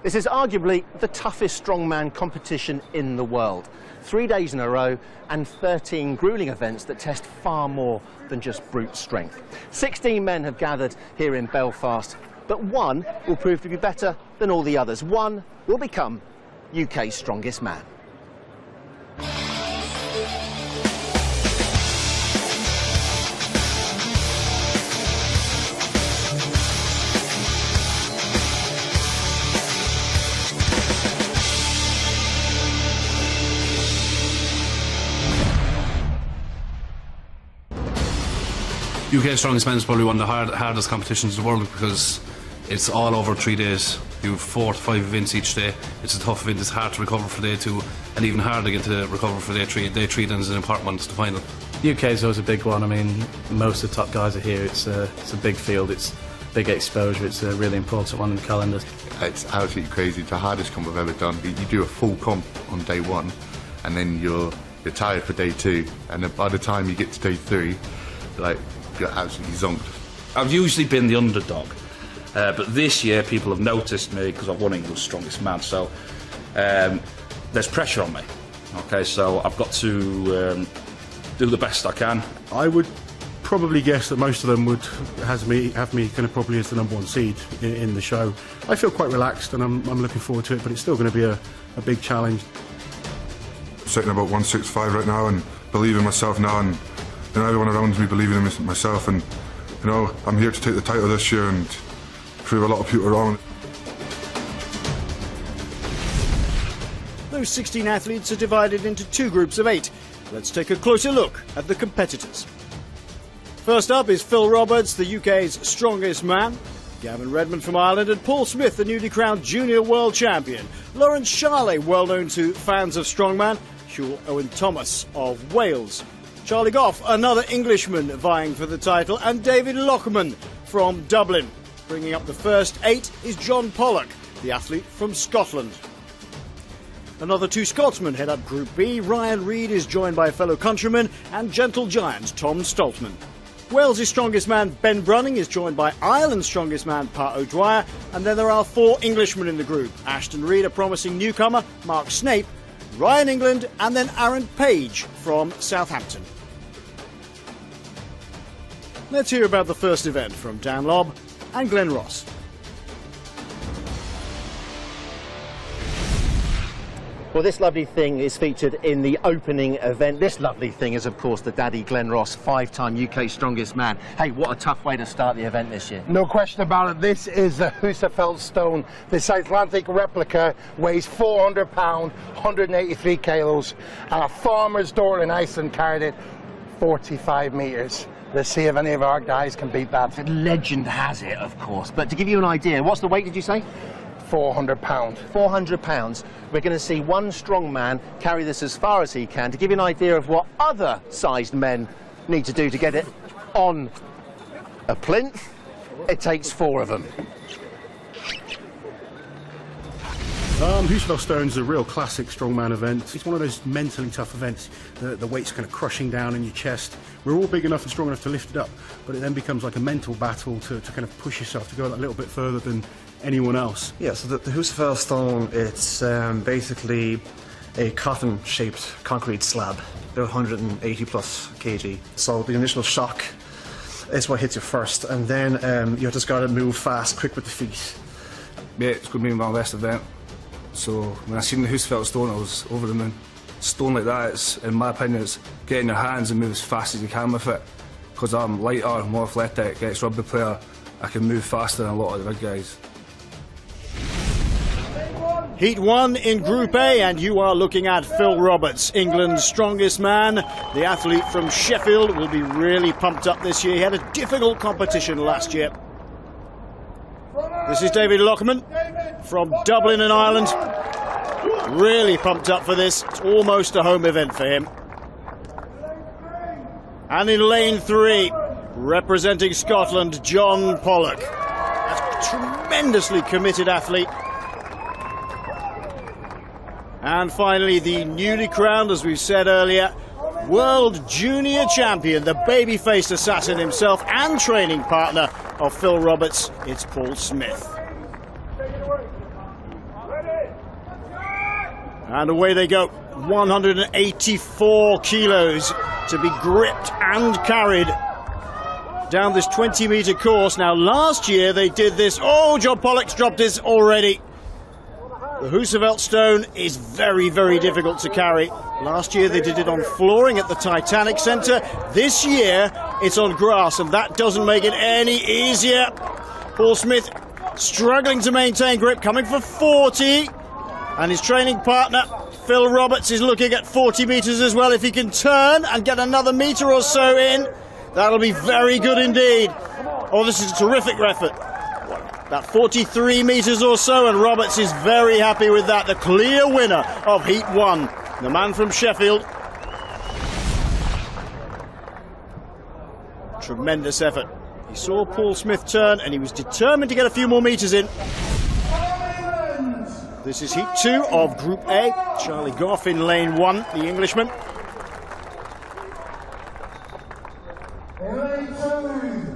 This is arguably the toughest strongman competition in the world. 3 days in a row and 13 grueling events that test far more than just brute strength. 16 men have gathered here in Belfast, but one will prove to be better than all the others. One will become UK's strongest man. UK Strongest Man is probably one of the hardest competitions in the world because it's all over 3 days. You have 4 to 5 events each day. It's a tough event, it's hard to recover for day 2 and even harder to get to recover for day 3. Day 3 then is an important one, it's the final. The UK is always a big one. I mean, most of the top guys are here. It's a big field, it's big exposure, it's a really important one in the calendar. It's absolutely crazy. It's the hardest comp I've ever done. You do a full comp on day 1 and then you're tired for day 2, and then by the time you get to day 3, like, you're absolutely zonked. I've usually been the underdog, but this year people have noticed me because I've won England's Strongest Man, so there's pressure on me. Okay, so I've got to do the best I can. I would probably guess that most of them would have me kind of probably as the #1 seed in the show. I feel quite relaxed and I'm looking forward to it, but it's still going to be a big challenge. Sitting about 165 right now and believe in myself now, and everyone around me believing in myself, and I'm here to take the title this year and prove a lot of people wrong. Those 16 athletes are divided into 2 groups of 8. Let's take a closer look at the competitors. First up is Phil Roberts, the UK's strongest man. Gavin Redmond from Ireland, and Paul Smith, the newly crowned junior world champion. Lawrence Charley, well known to fans of strongman. Hugh Owen Thomas of Wales. Charlie Goff, another Englishman vying for the title, and David Lockman from Dublin. Bringing up the first 8 is John Pollock, the athlete from Scotland. Another 2 Scotsmen head up Group B. Ryan Reid is joined by a fellow countryman and gentle giant Tom Stoltman. Wales' strongest man Ben Brunning is joined by Ireland's strongest man Pat O'Dwyer, and then there are 4 Englishmen in the group. Ashton Reid, a promising newcomer, Mark Snape, Ryan England, and then Aaron Page from Southampton. Let's hear about the first event from Dan Lobb and Glenn Ross. Well, this lovely thing is featured in the opening event. This lovely thing is, of course, the Daddy Glenn Ross, 5-time UK strongest man. Hey, what a tough way to start the event this year. No question about it. This is the Hoosier stone. This Icelandic replica weighs 400 pounds, 183 kilos, and a farmer's door in Iceland carried it 45 metres. Let's see if any of our guys can beat that. Legend has it, of course. But to give you an idea, what's the weight, did you say? 400 pounds. 400 pounds. We're going to see one strong man carry this as far as he can. To give you an idea of what other sized men need to do to get it on a plinth, it takes 4 of them. Hoosier Stone is a real classic strongman event. It's one of those mentally tough events. The weight's kind of crushing down in your chest. We're all big enough and strong enough to lift it up, but it then becomes like a mental battle to kind of push yourself to go that little bit further than anyone else. Yeah, so the Hoosier Stone, it's basically a coffin-shaped concrete slab, about 180 plus kg. So the initial shock is what hits you first, and then you just got to move fast, quick with the feet. Yeah, it's going to be my best event. So when I seen the Hoosier Stone, I was over the moon. Stone like that, it's, in my opinion, it's getting your hands and move as fast as you can with it. Because I'm lighter, more athletic, ex-rugby player, I can move faster than a lot of the big guys. Heat 1 in Group A, and you are looking at Phil Roberts, England's strongest man. The athlete from Sheffield will be really pumped up this year. He had a difficult competition last year. This is David Lockman from Dublin in Ireland. Really pumped up for this. It's almost a home event for him. And in lane 3, representing Scotland, John Pollock. That's a tremendously committed athlete. And finally, the newly crowned, as we've said earlier, World Junior Champion, the baby-faced assassin himself and training partner of Phil Roberts, it's Paul Smith. And away they go. 184 kilos to be gripped and carried down this 20-metre course. Now, last year they did this. Oh, John Pollock's dropped his already. The Hoosier stone is very, very difficult to carry. Last year they did it on flooring at the Titanic Centre. This year it's on grass, and that doesn't make it any easier. Paul Smith struggling to maintain grip, coming for 40. And his training partner, Phil Roberts, is looking at 40 metres as well. If he can turn and get another metre or so in, that'll be very good indeed. Oh, this is a terrific effort. About 43 metres or so, and Roberts is very happy with that. The clear winner of Heat 1, the man from Sheffield. Tremendous effort. He saw Paul Smith turn, and he was determined to get a few more metres in. This is Heat 2 of Group A. Charlie Goff in lane 1, the Englishman.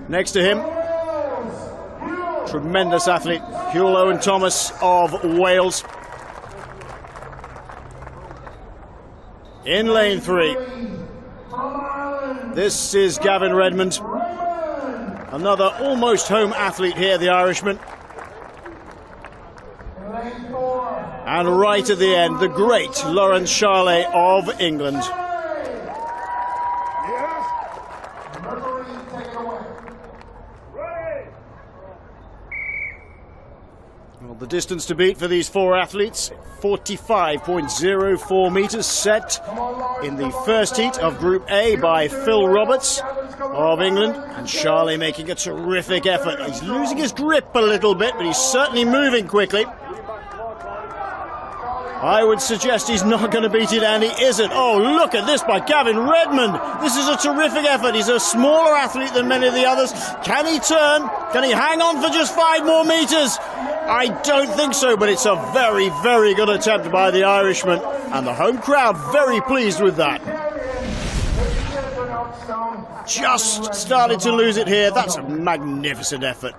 Next to him, tremendous athlete, Hugh Owen Thomas of Wales. In lane 3, this is Gavin Redmond. Another almost home athlete here, the Irishman. And right at the end, the great Lawrence Charlet of England. Well, the distance to beat for these four athletes, 45.04 metres, set in the first heat of Group A by Phil Roberts of England, and Charlet making a terrific effort. He's losing his grip a little bit, but he's certainly moving quickly. I would suggest he's not going to beat it, and he isn't. Oh, look at this by Gavin Redmond. This is a terrific effort. He's a smaller athlete than many of the others. Can he turn? Can he hang on for just 5 more metres? I don't think so, but it's a very, very good attempt by the Irishman, and the home crowd very pleased with that. Just started to lose it here. That's a magnificent effort.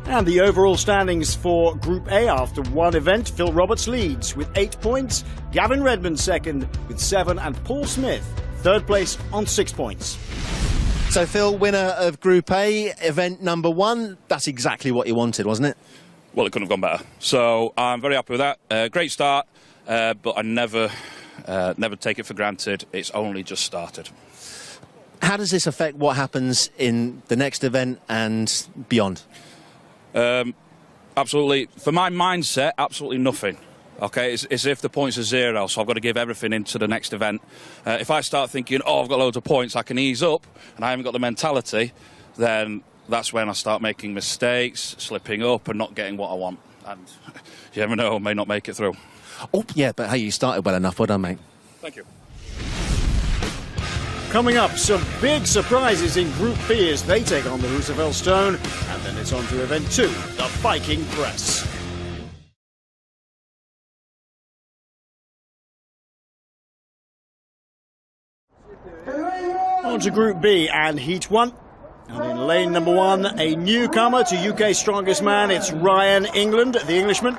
And the overall standings for Group A after one event, Phil Roberts leads with 8 points, Gavin Redmond second with 7, and Paul Smith third place on 6 points. So Phil, winner of Group A, event number 1, that's exactly what you wanted, wasn't it? Well, it couldn't have gone better. So I'm very happy with that. Great start, but I never take it for granted. It's only just started. How does this affect what happens in the next event and beyond? Absolutely. For my mindset, absolutely nothing. Okay, it's if the points are 0, so I've got to give everything into the next event. If I start thinking, oh, I've got loads of points, I can ease up, and I haven't got the mentality, then that's when I start making mistakes, slipping up, and not getting what I want. And you never know, I may not make it through. Oh, yeah, but hey, you started well enough. Well done, mate. Thank you. Coming up, some big surprises in Group B as they take on the Hoosier Stone, and then it's on to event 2, the Viking Press. On to Group B and Heat 1. And in lane number 1, a newcomer to UK Strongest Man, it's Ryan England, the Englishman.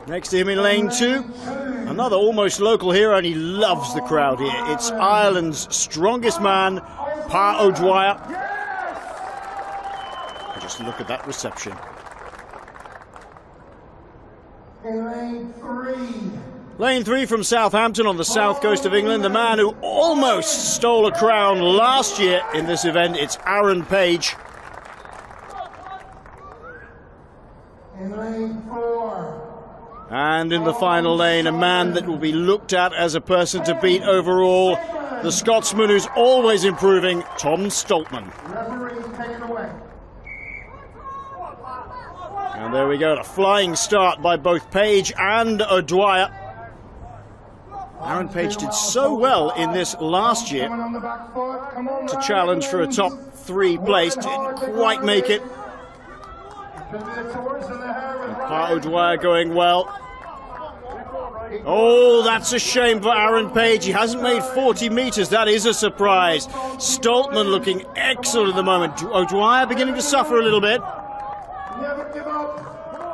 Next to him in lane 2, another almost local hero, and he loves the crowd here. It's Ireland's strongest man, Pa O'Dwyer. Just look at that reception. Lane 3 from Southampton on the south coast of England, the man who almost stole a crown last year in this event, it's Aaron Page. In lane 4. And in the final lane, a man that will be looked at as a person to beat overall, the Scotsman who's always improving, Tom Stoltman. And there we go, a flying start by both Page and O'Dwyer. Aaron Page did so well in this last year to challenge for a top 3 place, didn't quite make it. And Pa O'Dwyer going well. Oh, that's a shame for Aaron Page. He hasn't made 40 metres. That is a surprise. Stoltman looking excellent at the moment. O'Dwyer beginning to suffer a little bit.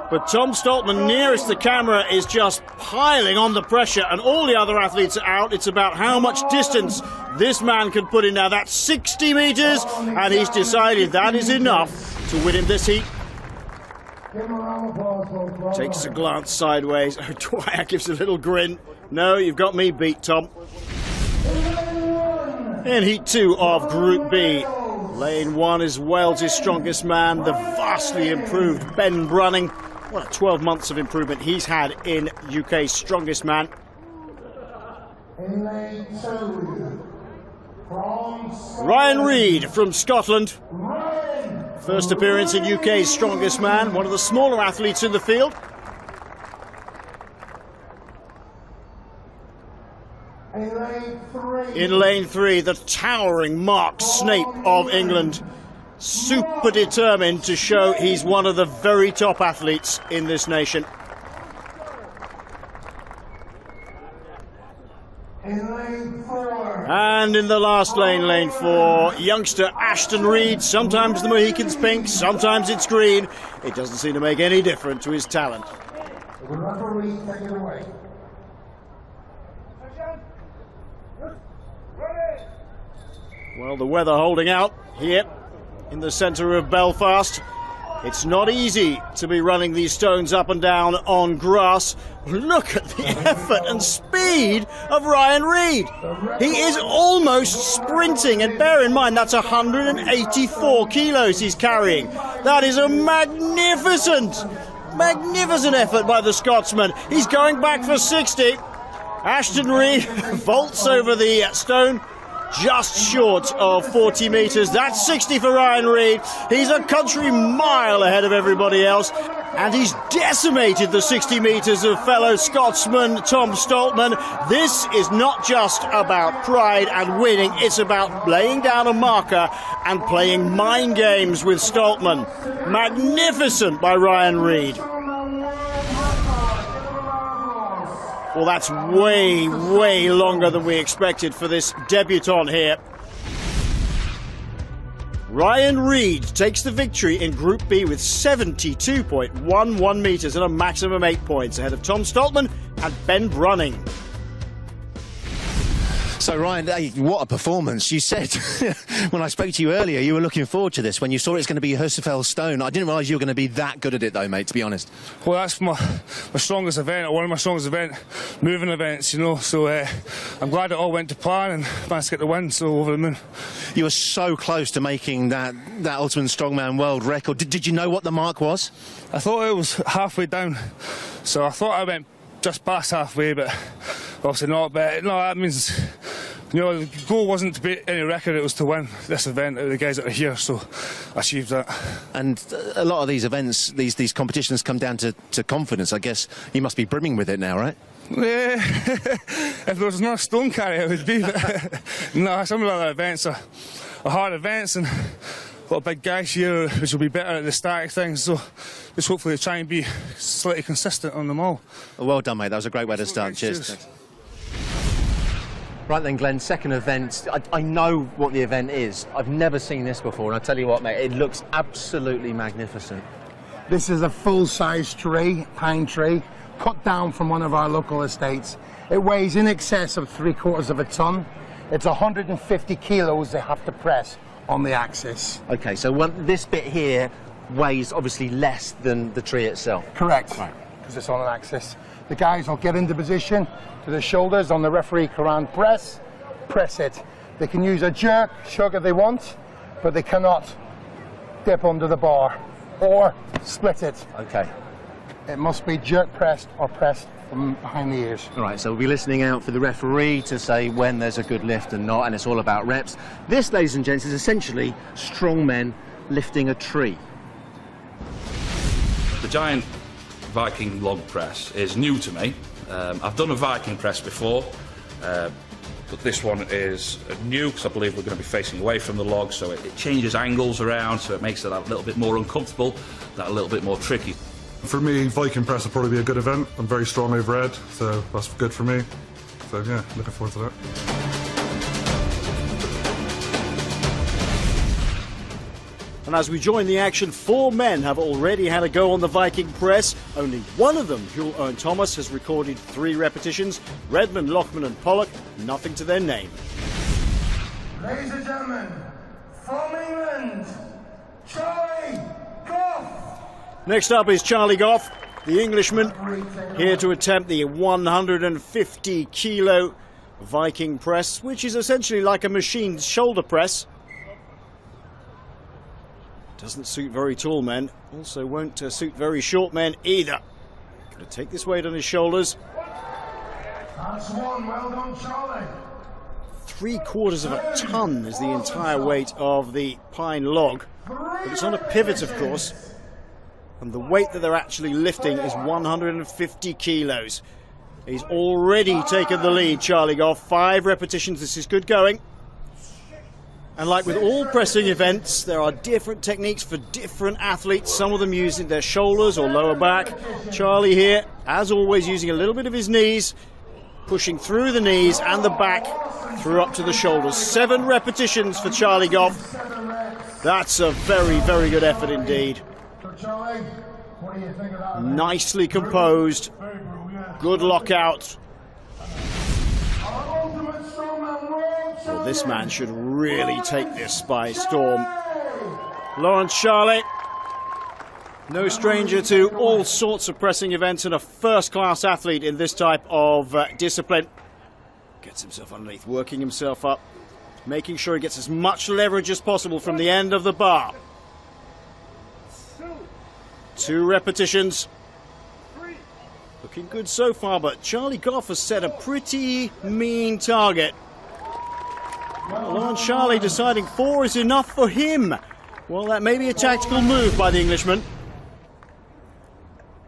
But Tom Stoltman, nearest the camera, is just piling on the pressure, and all the other athletes are out. It's about how much distance this man can put in now. That's 60 metres, and he's decided that is enough to win him this heat. Takes a glance sideways. O'Dwyer gives a little grin. No, you've got me beat, Tom. In Heat 2 of Group B, Lane 1 is Wales' strongest man, the vastly improved Ben Brunning. What 12 months of improvement he's had in UK's strongest man. Ryan Reid from Scotland. First appearance in UK's strongest man, one of the smaller athletes in the field. In lane 3, the towering Mark Snape of England. Super determined to show he's one of the very top athletes in this nation. And in the last lane, lane 4, youngster Ashton Reed. Sometimes the Mohican's pink, sometimes it's green. It doesn't seem to make any difference to his talent. Well, the weather holding out here in the centre of Belfast. It's not easy to be running these stones up and down on grass. Look at the effort and speed of Ryan Reid. He is almost sprinting, and bear in mind that's 184 kilos he's carrying. That is a magnificent effort by the Scotsman. He's going back for 60. Ashton Reid vaults over the stone, just short of 40 metres. That's 60 for Ryan Reid. He's a country mile ahead of everybody else, and he's decimated the 60 metres of fellow Scotsman Tom Stoltman. This is not just about pride and winning, it's about laying down a marker and playing mind games with Stoltman. Magnificent by Ryan Reid. Well, that's way, way longer than we expected for this debutant here. Ryan Reid takes the victory in Group B with 72.11 metres and a maximum 8 points ahead of Tom Stoltman and Ben Brunning. So, Ryan, what a performance. You said, when I spoke to you earlier, you were looking forward to this. When you saw it's going to be Hoosier Stone, I didn't realise you were going to be that good at it, though, mate, to be honest. Well, that's my strongest event, or one of my strongest moving events, you know. So I'm glad it all went to plan and managed to get the win, so over the moon. You were so close to making that Ultimate Strongman world record. Did you know what the mark was? I thought it was halfway down, so I thought I went just past halfway, but obviously not. But no, that means, you know, the goal wasn't to beat any record, it was to win this event, the guys that are here, so I achieved that. And a lot of these events, these competitions come down to confidence. I guess you must be brimming with it now, right? Yeah, if there was no stone carry, it would be. But no, some of the other events are hard events, and a lot of big guys here which will be better at the static things, so just hopefully try and be slightly consistent on them all. Well done, mate. That was a great way to start. Cheers. Right then, Glenn, second event. I know what the event is. I've never seen this before, and I tell you what, mate, it looks absolutely magnificent. This is a full-size tree, pine tree, cut down from one of our local estates. It weighs in excess of 3/4 of a ton. It's 150 kilos they have to press on the axis. Okay, so this bit here weighs obviously less than the tree itself. Correct, right, because it's on an axis. The guys will get into position to the shoulders on the referee command press it. They can use a jerk, shrug if they want, but they cannot dip under the bar or split it. Okay. It must be jerk pressed or pressed from behind the ears. All right, so we'll be listening out for the referee to say when there's a good lift and not, and it's all about reps. This, ladies and gents, is essentially strong men lifting a tree. The giant Viking log press is new to me. I've done a Viking press before, but this one is new because I believe we're going to be facing away from the log, so it changes angles around, so it makes it a little bit more uncomfortable, that a little bit more tricky. For me, Viking press will probably be a good event. I'm very strong overhead, so that's good for me. So yeah, looking forward to that. And as we join the action, 4 men have already had a go on the Viking press. Only one of them, Jules Owen Thomas, has recorded 3 repetitions. Redmond, Lochman and Pollock, nothing to their name. Ladies and gentlemen, from England, Charlie Goff. Next up is Charlie Goff, the Englishman, here to attempt the 150-kilo Viking press, which is essentially like a machined shoulder press. Doesn't suit very tall men, also won't suit very short men either. Going to take this weight on his shoulders. That's one, well done, Charlie. 3/4 of a ton is the entire weight of the pine log, but it's on a pivot, of course, and the weight that they're actually lifting is 150 kilos. He's already taken the lead, Charlie Goff. 5 repetitions, this is good going. And like with all pressing events, there are different techniques for different athletes, some of them using their shoulders or lower back. Charlie here, as always, using a little bit of his knees, pushing through the knees and the back, through up to the shoulders. 7 repetitions for Charlie Goff. That's a very, very good effort indeed. Nicely composed, good lockout. Well, this man should really take this by storm. Lawrence Charlet, no stranger to all sorts of pressing events and a first-class athlete in this type of discipline. Gets himself underneath, working himself up, making sure he gets as much leverage as possible from the end of the bar. 2 repetitions. Looking good so far, but Charlie Goff has set a pretty mean target. Lawrence Charlie deciding 4 is enough for him. Well, that may be a tactical move by the Englishman.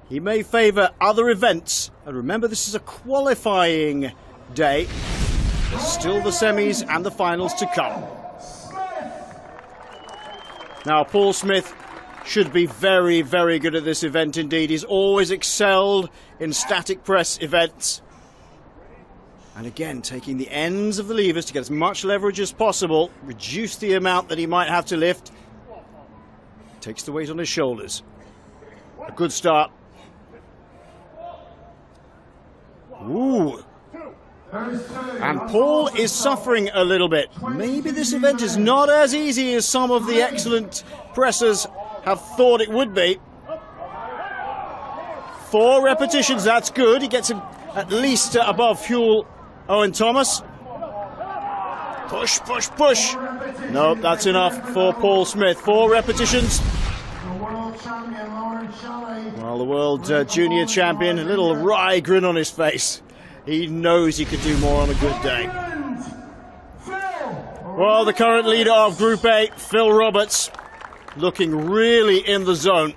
He may favour other events. And remember, this is a qualifying day. There's still the semis and the finals to come. Now, Paul Smith should be very, very good at this event indeed. He's always excelled in static press events. And again, taking the ends of the levers to get as much leverage as possible, reduce the amount that he might have to lift. Takes the weight on his shoulders. A good start. Ooh. And Paul is suffering a little bit. Maybe this event is not as easy as some of the excellent pressers have thought it would be. 4 repetitions, that's good. He gets him at least above Jules Owen Thomas. Push, push, push. No, that's enough for Paul Smith. 4 repetitions. Well, the world junior champion, a little wry grin on his face. He knows he could do more on a good day. Well, the current leader of Group A, Phil Roberts, looking really in the zone.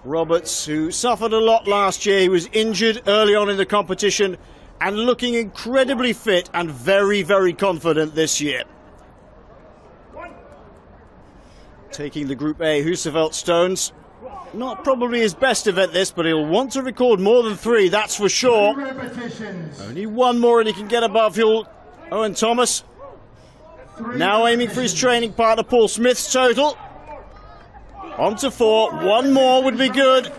Roberts, who suffered a lot last year, he was injured early on in the competition and looking incredibly fit and very, very confident this year. Taking the Group A Husevelt stones. Not probably his best event this, but he'll want to record more than 3, that's for sure. Only 1 more and he can get above Jules Owen Thomas. Now aiming for his training partner Paul Smith's total. On to 4, 1 more would be good.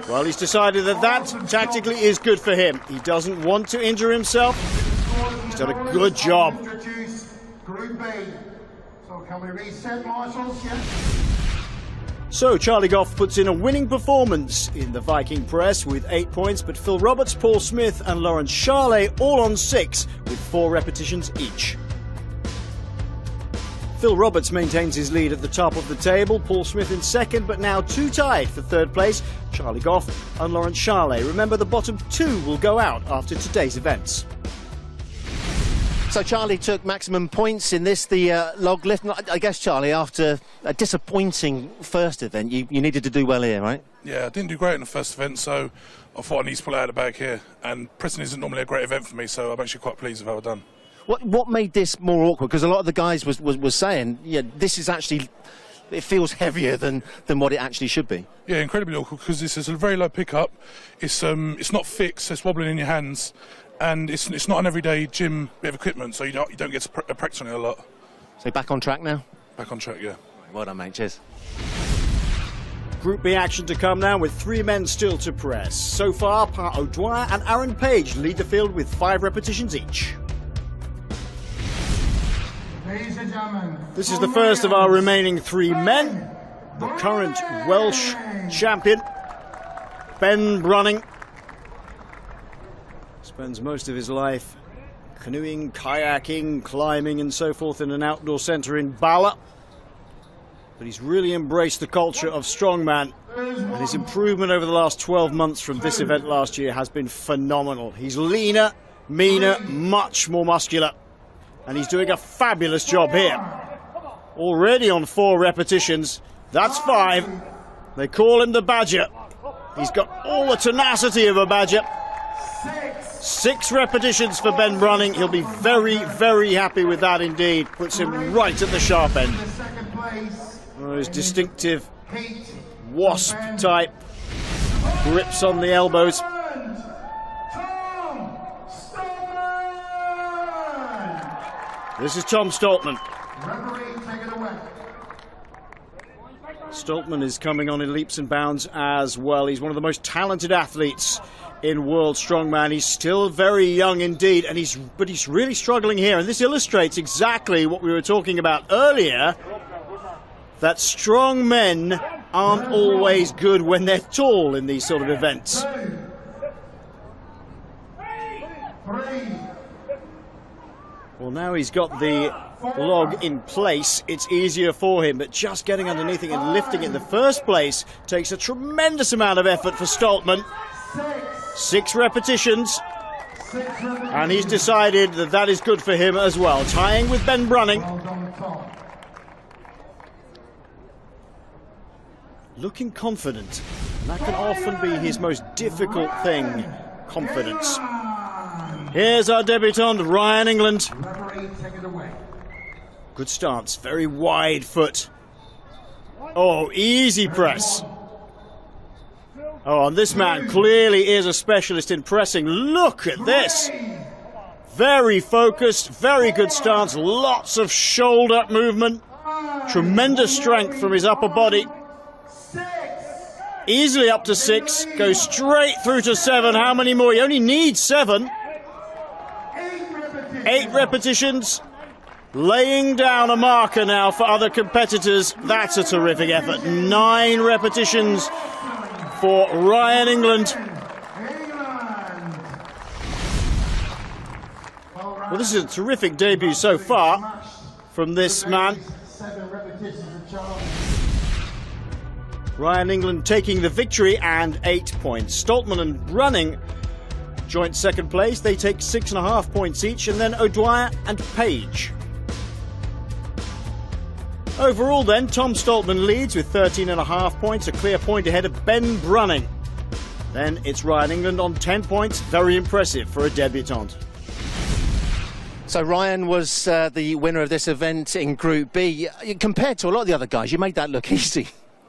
Well, he's decided that that tactically is good for him. He doesn't want to injure himself. He's done a good job. So Charlie Goff puts in a winning performance in the Viking press with 8 points, but Phil Roberts, Paul Smith and Lawrence Charlet all on 6 with 4 repetitions each. Phil Roberts maintains his lead at the top of the table, Paul Smith in second, but now 2 tied for 3rd place, Charlie Goff and Lawrence Charlet. Remember, the bottom 2 will go out after today's events. So Charlie took maximum points in this, the log lift. I guess, Charlie, after a disappointing first event, you needed to do well here, right? Yeah, I didn't do great in the first event, so I thought I need to pull it out of the bag here. And pressing isn't normally a great event for me, so I'm actually quite pleased with how I've done. What made this more awkward? Because a lot of the guys was saying, yeah, this is actually it feels heavier than what it actually should be. Yeah, incredibly awkward because this is a very low pickup. It's not fixed, it's wobbling in your hands, and it's not an everyday gym bit of equipment, so you don't get to practice on it a lot. So back on track now? Back on track, yeah. Well done, mate. Cheers. Group B action to come now with 3 men still to press. So far, Pa O'Dwyer and Aaron Page lead the field with 5 repetitions each. Ladies and gentlemen, This is the first of our remaining 3 men. The current Welsh champion, Ben Brunning, spends most of his life canoeing, kayaking, climbing and so forth in an outdoor centre in Bala. But he's really embraced the culture of strongman, and his improvement over the last 12 months from this event last year has been phenomenal. He's leaner, meaner, much more muscular, and he's doing a fabulous job here. Already on 4 repetitions, that's 5. They call him the Badger. He's got all the tenacity of a Badger. 6 repetitions for Ben Brunning. He'll be very, very happy with that indeed. Puts him right at the sharp end. Those distinctive wasp type grips on the elbows. This is Tom Stoltman. Stoltman is coming on in leaps and bounds as well. He's one of the most talented athletes in world strongman. He's still very young indeed, and he's really struggling here. And this illustrates exactly what we were talking about earlier, that strong men aren't always good when they're tall in these sort of events. Well, now he's got the log in place, it's easier for him, but just getting underneath it and lifting it in the first place takes a tremendous amount of effort for Stoltman. 6 repetitions, and he's decided that that is good for him as well, tying with Ben Brunning. Looking confident, and that can often be his most difficult thing, confidence. Here's our debutant, Ryan England. Good stance, very wide foot. Oh, easy press. Oh, and this man clearly is a specialist in pressing. Look at this. Very focused, very good stance, lots of shoulder movement. Tremendous strength from his upper body. Easily up to 6, goes straight through to 7. How many more? He only needs 7. 8 repetitions. Laying down a marker now for other competitors. That's a terrific effort. 9 repetitions for Ryan England. Well, this is a terrific debut so far from this man. Ryan England taking the victory and 8 points. Stoltman and Brunning joint second place. They take 6.5 points each, and then O'Dwyer and Page. Overall then, Tom Stoltman leads with 13.5 points, a clear point ahead of Ben Brunning. Then it's Ryan England on 10 points, very impressive for a debutant. So Ryan was the winner of this event in Group B. Compared to a lot of the other guys, you made that look easy.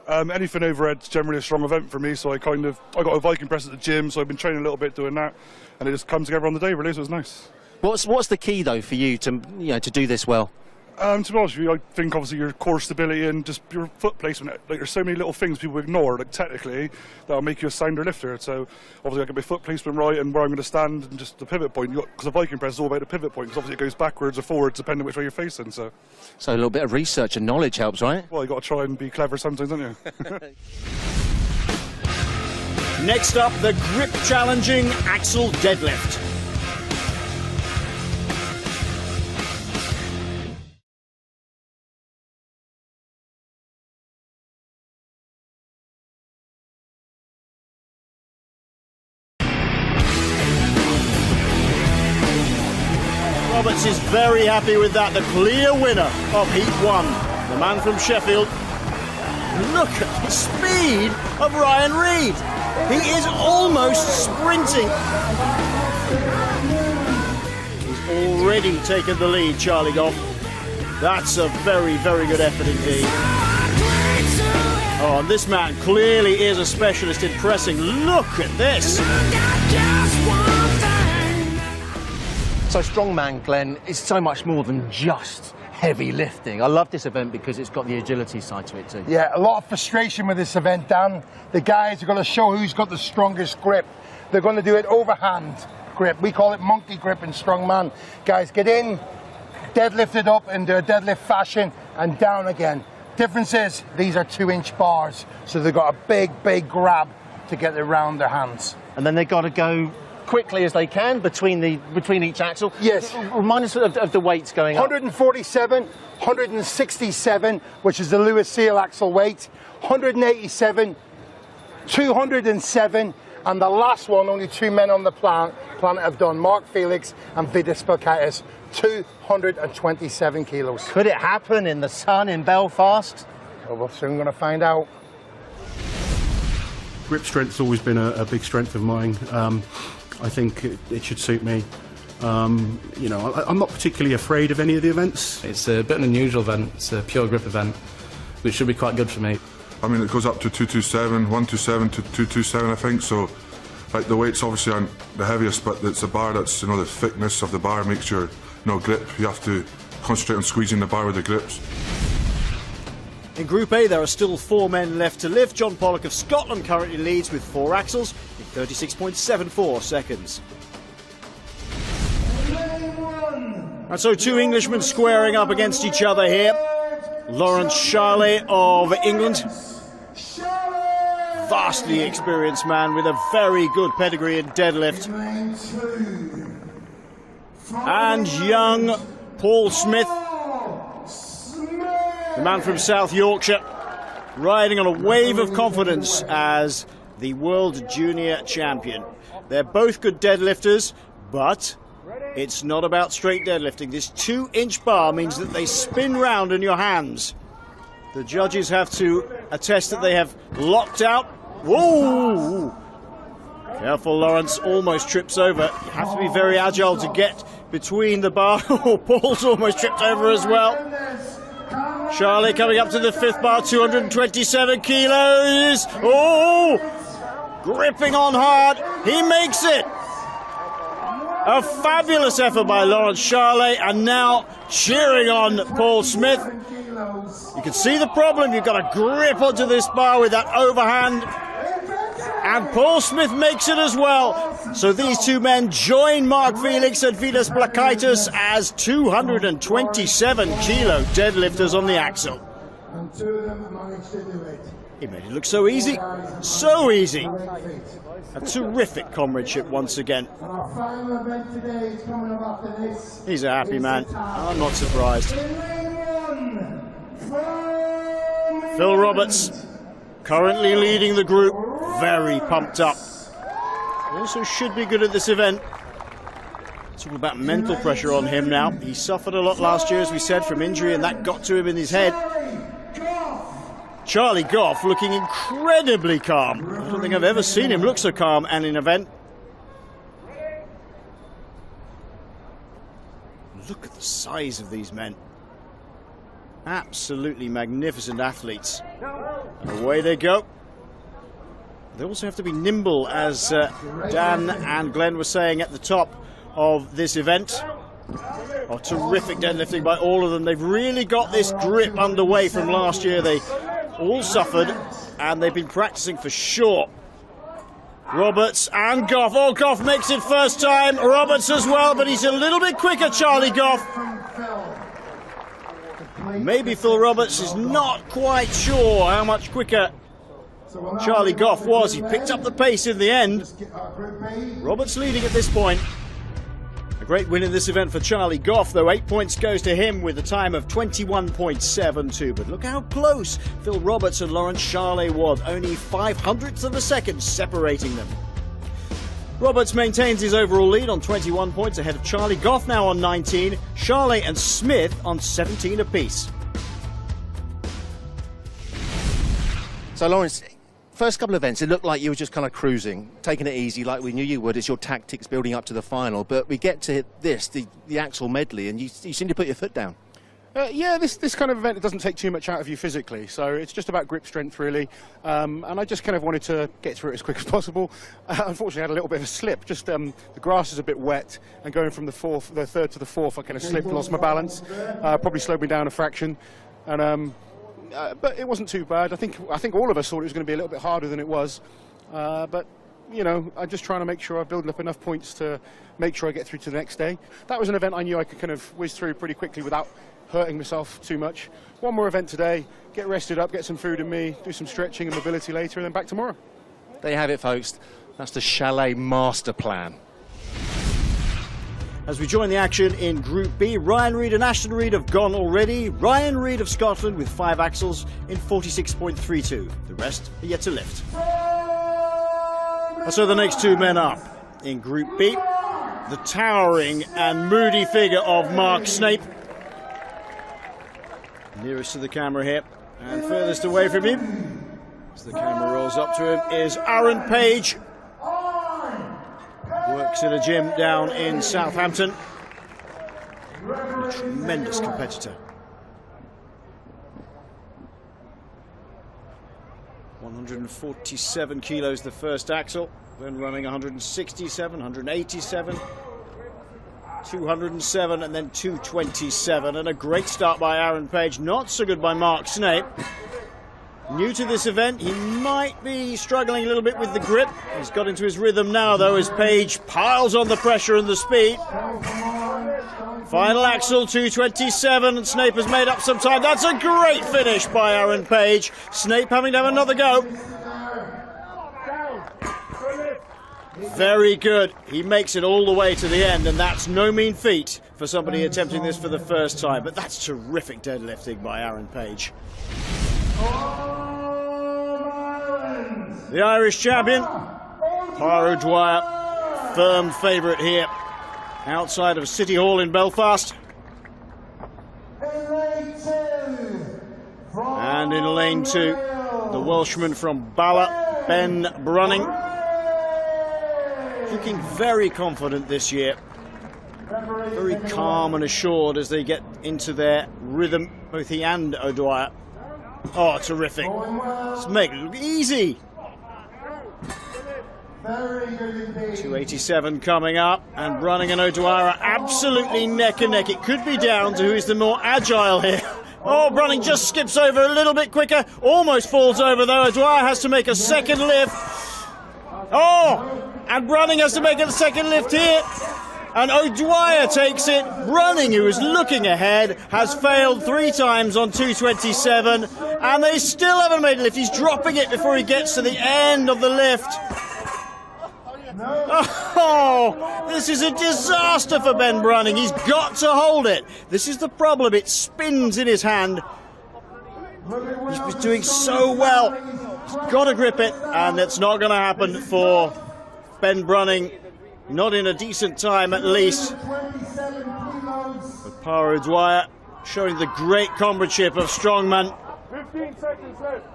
Anything overhead's generally a strong event for me, so I got a Viking press at the gym, so I've been training a little bit doing that, and it just comes together on the day really, so it was nice. What's the key though for you to do this well? To be honest with you, I think obviously your core stability and just your foot placement. Like there's so many little things people ignore, like technically, that'll make you a sounder lifter. So obviously I get my foot placement right and where I'm going to stand and just the pivot point. Because a Viking press is all about the pivot point. Because obviously it goes backwards or forwards depending which way you're facing. So a little bit of research and knowledge helps, right? Well, you got to try and be clever sometimes, don't you? Next up, the grip challenging axle deadlift. Roberts is very happy with that, the clear winner of Heat 1, the man from Sheffield. Look at the speed of Ryan Reid. He is almost sprinting. He's already taken the lead, Charlie Goff. That's a very, very good effort indeed. Oh, and this man clearly is a specialist in pressing. Look at this. So strongman, Glenn, is so much more than just heavy lifting. I love this event because it's got the agility side to it too. Yeah, a lot of frustration with this event, Dan. The guys are going to show who's got the strongest grip. They're going to do it overhand grip. We call it monkey grip in strongman. Guys, get in, deadlift it up into a deadlift fashion and down again. Difference is, these are 2-inch bars, so they've got a big grab to get it around their hands. And then they've got to go quickly as they can between each axle. Yes. Remind us of the weights going up. 147, 167, which is the Lewis Seal axle weight, 187, 207, and the last one only 2 men on the planet have done, Mark Felix and Vidas Balkaitis, 227 kilos. Could it happen in the sun in Belfast? Well, we're soon going to find out. Grip strength's always been a big strength of mine. I think it should suit me. You know, I'm not particularly afraid of any of the events. It's a bit of an unusual event. It's a pure grip event, which should be quite good for me. I mean, it goes up to 227, 127 to 227, I think. So, like, the weights obviously aren't the heaviest, but it's a bar that's, you know, the thickness of the bar makes your, grip. You have to concentrate on squeezing the bar with the grips. In Group A, there are still 4 men left to lift. John Pollock of Scotland currently leads with 4 axles in 36.74 seconds. And so 2 Englishmen squaring up against each other here. Lawrence Charley of England. Vastly experienced man with a very good pedigree in deadlift. And young Paul Smith, the man from South Yorkshire, riding on a wave of confidence as the World Junior Champion. They're both good deadlifters, but it's not about straight deadlifting. This 2-inch bar means that they spin round in your hands. The judges have to attest that they have locked out. Whoa! Careful, Lawrence almost trips over. You have to be very agile to get between the bar. Oh, Paul's almost tripped over as well. Charlie coming up to the 5th bar, 227 kilos. Oh! Gripping on hard. He makes it. A fabulous effort by Lawrence Charley, and now cheering on Paul Smith. You can see the problem. You've got to grip onto this bar with that overhand. And Paul Smith makes it as well. So these 2 men join Mark Felix and Vidas Balkaitis as 227 kilo deadlifters on the axle. He made it look so easy. So easy. A terrific comradeship once again. He's a happy man. I'm not surprised. Phil Roberts, currently leading the group, very pumped up. Also should be good at this event. It's all about mental pressure on him now. He suffered a lot last year, as we said, from injury, and that got to him in his head. Charlie Goff looking incredibly calm. I don't think I've ever seen him look so calm at an event. Look at the size of these men. Absolutely magnificent athletes. And away they go. They also have to be nimble, as Dan and Glenn were saying at the top of this event. Oh, terrific deadlifting by all of them. They've really got this grip underway from last year. They all suffered, and they've been practicing for sure. Roberts and Goff. Oh, Goff makes it first time. Roberts as well, but he's a little bit quicker, Charlie Goff. Maybe Phil Roberts is not quite sure how much quicker Charlie Goff was. He picked up the pace in the end. Roberts leading at this point. A great win in this event for Charlie Goff, though 8 points goes to him with a time of 21.72. But look how close Phil Roberts and Lawrence Charley was. Only 0.05 of a second separating them. Roberts maintains his overall lead on 21 points ahead of Charlie Goff now on 19, Charley and Smith on 17 apiece. So Lawrence, first couple of events, it looked like you were just kind of cruising, taking it easy like we knew you would. It's your tactics building up to the final. But we get to this, the axle medley, and you seem to put your foot down. Yeah, this kind of event, it doesn't take too much out of you physically, so it's just about grip strength really, and I just kind of wanted to get through it as quick as possible. Unfortunately, I had a little bit of a slip. Just the grass is a bit wet, and going from the third to the fourth, I kind of slipped, lost my balance, probably slowed me down a fraction, and but it wasn't too bad. I think all of us thought it was going to be a little bit harder than it was, but you know, I'm just trying to make sure I build up enough points to make sure I get through to the next day. That was an event I knew I could kind of whiz through pretty quickly without hurting myself too much. One more event today, get rested up, get some food in me, do some stretching and mobility later, and then back tomorrow. There you have it, folks. That's the Chalet master plan. As we join the action in Group B, Ryan Reid and Ashton Reid have gone already. Ryan Reid of Scotland with 5 axles in 46.32. The rest are yet to lift. And so the next 2 men up in Group B, the towering and moody figure of Mark Snape. Nearest to the camera here, and furthest away from him, as the camera rolls up to him, is Aaron Page. Works in a gym down in Southampton. A tremendous competitor. 147 kilos the first axle, then running 167, 187. 207 and then 227, and a great start by Aaron Page, not so good by Mark Snape. New to this event, he might be struggling a little bit with the grip. He's got into his rhythm now though as Page piles on the pressure and the speed. Final axle, 227, and Snape has made up some time. That's a great finish by Aaron Page. Snape having to have another go. Very good. He makes it all the way to the end, and that's no mean feat for somebody attempting this for the first time. But that's terrific deadlifting by Aaron Page. The Irish champion, Pádraig Dwyer, firm favourite here, outside of City Hall in Belfast. And in lane 2, the Welshman from Bala, Ben Brunning. Looking very confident this year, very calm and assured as they get into their rhythm, both he and O'Dwyer. Oh, terrific. Let's make it look easy. 287 coming up, and Brunning and O'Dwyer are absolutely neck and neck. It could be down to who is the more agile here. Oh, Brunning just skips over a little bit quicker, almost falls over though. O'Dwyer has to make a second lift. Oh! And Brunning has to make a second lift here. And O'Dwyer takes it. Brunning, who is looking ahead, has failed 3 times on 227. And they still haven't made a lift. He's dropping it before he gets to the end of the lift. Oh, this is a disaster for Ben Brunning. He's got to hold it. This is the problem. It spins in his hand. He's doing so well. He's got to grip it. And it's not going to happen for Ben Brunning, not in a decent time at least. But Pádraig Dwyer showing the great comradeship of strongman. 15 seconds left.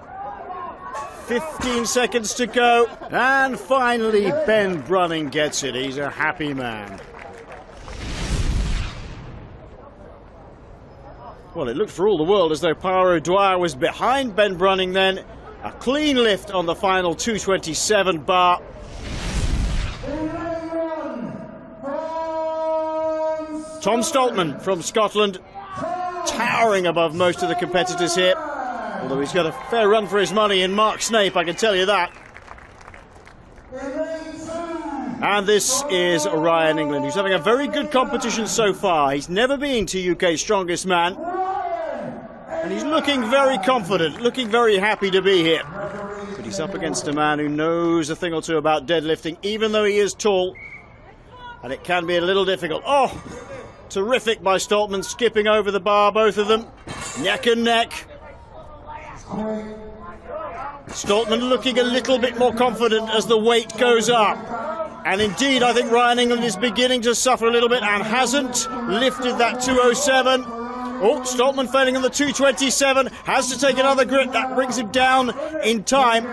15 seconds to go. And finally, Ben Brunning gets it. He's a happy man. Well, it looked for all the world as though Pádraig Dwyer was behind Ben Brunning then. A clean lift on the final 227 bar. Tom Stoltman from Scotland, towering above most of the competitors here. Although he's got a fair run for his money in Mark Snape, I can tell you that. And this is Ryan England, who's having a very good competition so far. He's never been to UK's Strongest Man. And he's looking very confident, looking very happy to be here. But he's up against a man who knows a thing or two about deadlifting, even though he is tall. And it can be a little difficult. Oh, terrific by Stoltman, skipping over the bar, both of them. Neck and neck. Stoltman looking a little bit more confident as the weight goes up. And indeed, I think Ryan England is beginning to suffer a little bit and hasn't lifted that 207. Oh, Stoltman failing on the 227, has to take another grip. That brings him down in time.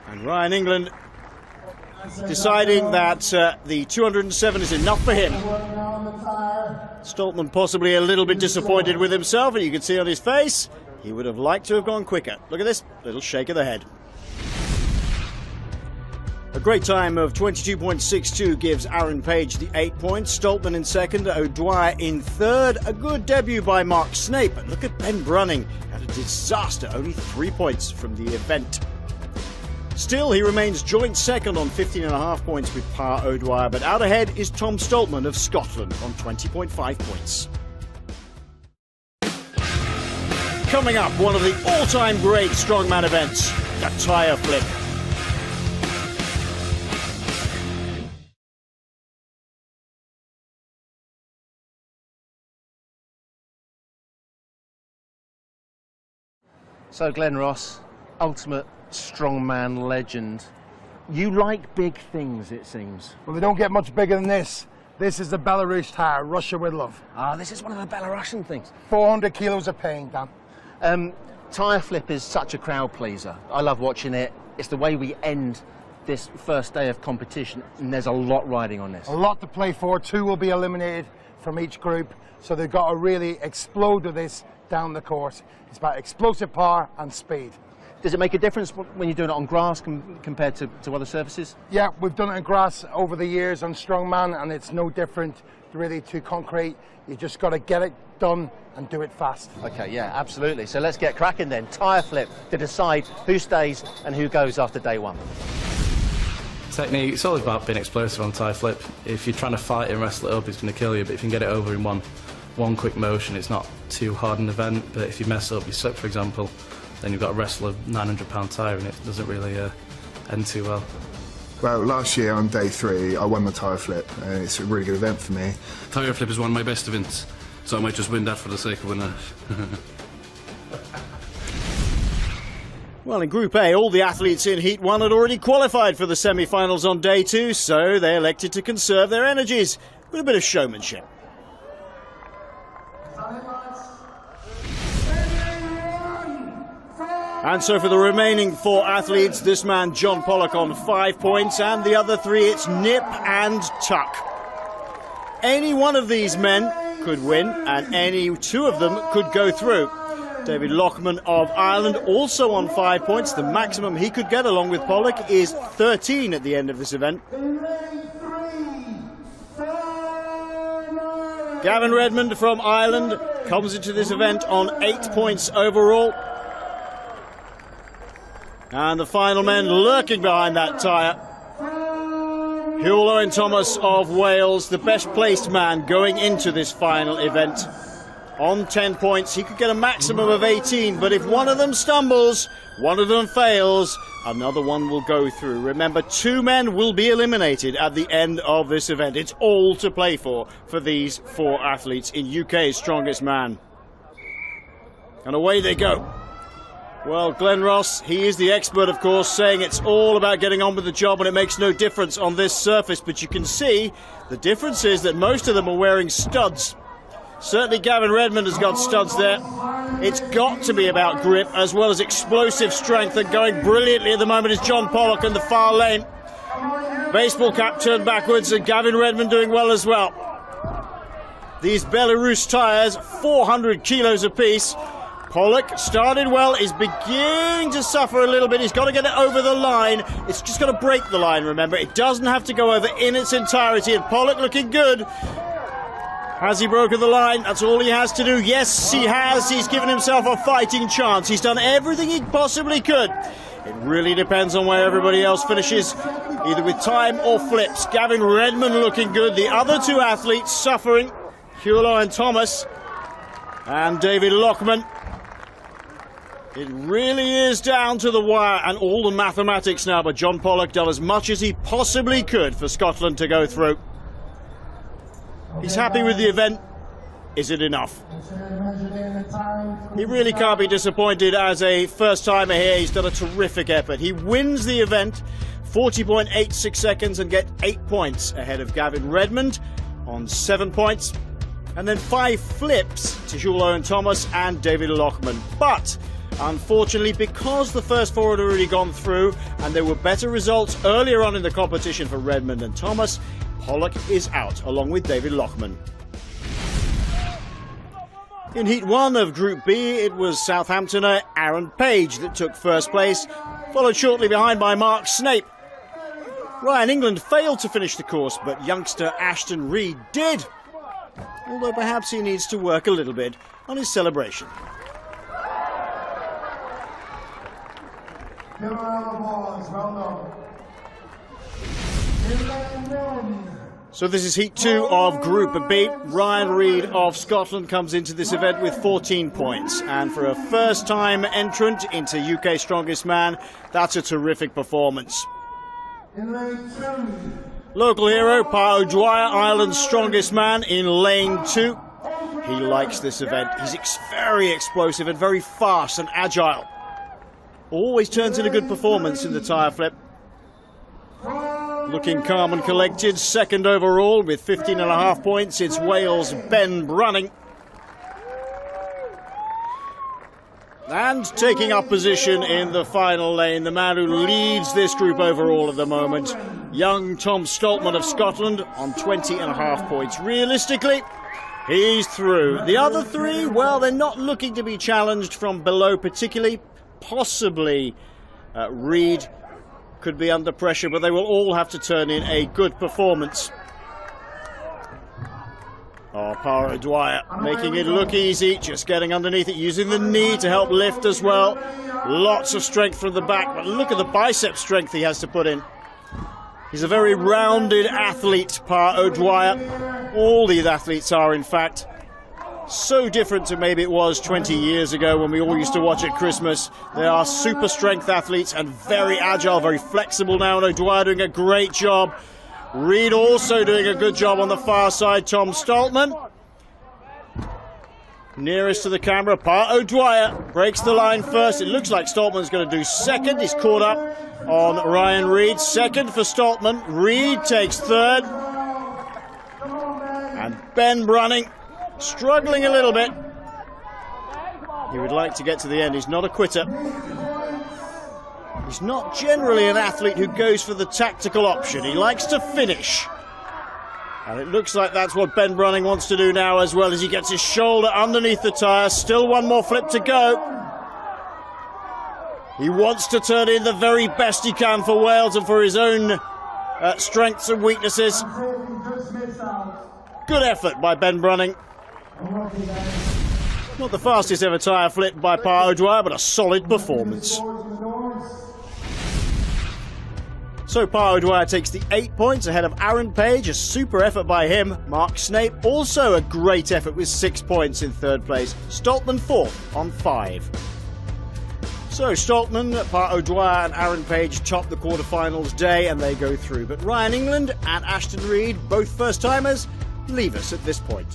And Ryan England deciding that the 207 is enough for him. Stoltman possibly a little bit disappointed with himself, and you can see on his face he would have liked to have gone quicker. Look at this little shake of the head. A great time of 22.62 gives Aaron Page the 8 points. Stoltman in second, O'Dwyer in third. A good debut by Mark Snape. But look at Ben Brunning. Had a disaster, only 3 points from the event. Still, he remains joint second on 15.5 points with Pa O'Dwyer. But out ahead is Tom Stoltman of Scotland on 20.5 points. Coming up, one of the all-time great strongman events, the tire flip. So Glenn Ross, ultimate strongman legend. You like big things, it seems. Well, they don't get much bigger than this. This is the Belarus tire, Russia with love. Ah, this is one of the Belarusian things. 400 kilos of pain, Dan. Tire flip is such a crowd pleaser. I love watching it. It's the way we end this first day of competition, and there's a lot riding on this. A lot to play for. 2 will be eliminated from each group, so they've got to really explode with this down the course. It's about explosive power and speed. Does it make a difference when you're doing it on grass compared to other surfaces? Yeah, we've done it on grass over the years on strongman, and it's no different really to concrete. You just got to get it done and do it fast. Okay, yeah, absolutely. So let's get cracking then. Tire flip to decide who stays and who goes after day one. Technique, it's always about being explosive on tire flip. If you're trying to fight and wrestle it up, it's going to kill you, but if you can get it over in one quick motion, it's not too hard an event. But if you mess up, you slip, for example, then you've got to wrestle a 900-pound tyre and it doesn't really end too well. Well, last year on day 3, I won the tyre flip, and it's a really good event for me. Tyre flip is one of my best events, so I might just win that for the sake of winning. Well, in Group A, all the athletes in Heat 1 had already qualified for the semi-finals on day 2, so they elected to conserve their energies with a bit of showmanship. And so for the remaining 4 athletes, this man John Pollock on 5 points, and the other 3 it's nip and tuck. Any one of these men could win, and any 2 of them could go through. David Lockman of Ireland also on 5 points. The maximum he could get along with Pollock is 13 at the end of this event. Gavin Redmond from Ireland comes into this event on 8 points overall. And the final men lurking behind that tyre. Hugh Owen Thomas of Wales, the best placed man going into this final event. On 10 points, he could get a maximum of 18, but if one of them stumbles, one of them fails, another one will go through. Remember, 2 men will be eliminated at the end of this event. It's all to play for these 4 athletes in UK's Strongest Man. And away they go. Well, Glenn Ross, he is the expert, of course, saying it's all about getting on with the job and it makes no difference on this surface. But you can see the difference is that most of them are wearing studs. Certainly Gavin Redmond has got studs there. It's got to be about grip as well as explosive strength, and going brilliantly at the moment is John Pollock in the far lane. Baseball cap turned backwards, and Gavin Redmond doing well as well. These Belarus tyres, 400 kilos apiece. Pollock started well, is beginning to suffer a little bit. He's got to get it over the line. It's just got to break the line, remember. It doesn't have to go over in its entirety, and Pollock looking good. Has he broken the line? That's all he has to do. Yes, he has. He's given himself a fighting chance. He's done everything he possibly could. It really depends on where everybody else finishes, either with time or flips. Gavin Redmond looking good. The other 2 athletes suffering, Hewlo and Thomas, and David Lockman. It really is down to the wire and all the mathematics now, but John Pollock done as much as he possibly could for Scotland to go through. He's happy with the event. Is it enough? He really can't be disappointed as a first-timer here. He's done a terrific effort. He wins the event, 40.86 seconds, and gets 8 points ahead of Gavin Redmond on 7 points. And then 5 flips to Hewlo and Thomas and David Lockman. But unfortunately, because the first 4 had already gone through and there were better results earlier on in the competition for Redmond and Thomas, Pollock is out along with David Lockman. In Heat 1 of Group B, it was Southamptoner Aaron Page that took first place, followed shortly behind by Mark Snape. Ryan England failed to finish the course, but youngster Ashton Reed did, although perhaps he needs to work a little bit on his celebration. Give a round of applause. Well done. So this is Heat 2 of Group B. Ryan Reed of Scotland comes into this event with 14 points. And for a first-time entrant into UK Strongest Man, that's a terrific performance. Local hero, Pa O'Dwyer, Ireland's Strongest Man in lane 2. He likes this event. He's very explosive and very fast and agile. Always turns in a good performance in the tyre flip. Looking calm and collected, second overall with 15.5 points, it's Wales' Ben Brunning. And taking up position in the final lane, the man who leads this group overall at the moment, young Tom Stoltman of Scotland on 20.5 points. Realistically, he's through. The other three, well, they're not looking to be challenged from below particularly. Possibly Reed could be under pressure, but they will all have to turn in a good performance. Oh, Pa O'Dwyer making it look easy, just getting underneath it, using the knee to help lift as well. Lots of strength from the back, but look at the bicep strength he has to put in. He's a very rounded athlete, Pa O'Dwyer. All these athletes are, in fact. So different to maybe it was 20 years ago when we all used to watch at Christmas. They are super strength athletes and very agile, very flexible now, and O'Dwyer doing a great job. Reed also doing a good job on the far side. Tom Stoltman nearest to the camera. Pa O'Dwyer breaks the line first. It looks like Stoltman's going to do second. He's caught up on Ryan Reed. Second for Stoltman. Reed takes third. And Ben Brunning struggling a little bit. He would like to get to the end. He's not a quitter. He's not generally an athlete who goes for the tactical option. He likes to finish. And it looks like that's what Ben Brunning wants to do now as well, as he gets his shoulder underneath the tyre. Still one more flip to go. He wants to turn in the very best he can for Wales and for his own strengths and weaknesses. Good effort by Ben Brunning. Not the fastest ever tyre flip by Pa O'Dwyer, but a solid performance. So Pa O'Dwyer takes the 8 points ahead of Aaron Page, a super effort by him. Mark Snape, also a great effort with 6 points in third place. Stoltman fourth on 5. So Stoltman, Pa O'Dwyer and Aaron Page top the quarterfinals day and they go through. But Ryan England and Ashton Reed, both first-timers, leave us at this point.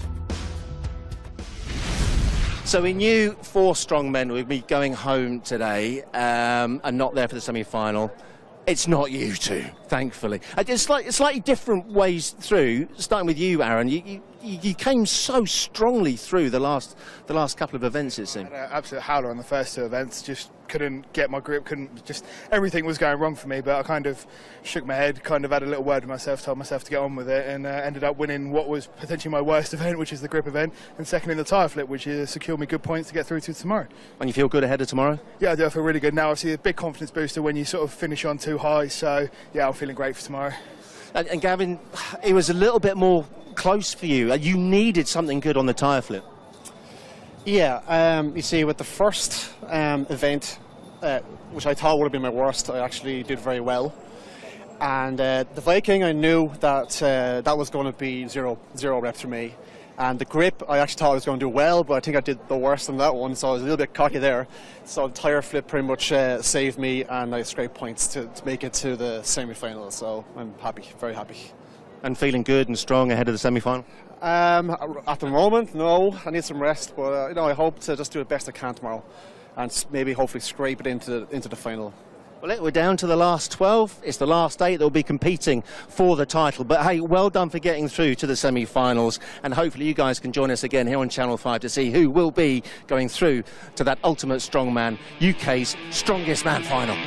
So we knew 4 strong men would be going home today and not there for the semi-final. It's not you two, thankfully. It's slightly different ways through, starting with you, Aaron. You came so strongly through the last couple of events, it seemed. Absolute howler on the first 2 events. Just couldn't get my grip, everything was going wrong for me, but I kind of shook my head, kind of had a little word with myself, told myself to get on with it, and ended up winning what was potentially my worst event, which is the grip event, and second in the tyre flip, which secured me good points to get through to tomorrow. And you feel good ahead of tomorrow? Yeah, I do. I feel really good now. Obviously, a big confidence booster when you sort of finish on too high, so yeah, I'm feeling great for tomorrow. And Gavin, it was a little bit more close for you. You needed something good on the tyre flip. Yeah, you see, with the first event, which I thought would have been my worst, I actually did very well. And the Viking, I knew that that was going to be zero reps for me. And the grip, I actually thought I was going to do well, but I think I did the worst on that one, so I was a little bit cocky there. So the tyre flip pretty much saved me, and I scraped points to make it to the semi-final. So I'm happy, very happy. And feeling good and strong ahead of the semi-final? At the moment, no. I need some rest, but I hope to just do the best I can tomorrow, and maybe hopefully scrape it into the final. Well, we're down to the last 12. It's the last 8 that will be competing for the title. But hey, well done for getting through to the semi-finals, and hopefully you guys can join us again here on Channel 5 to see who will be going through to that Ultimate Strongman UK's Strongest Man final.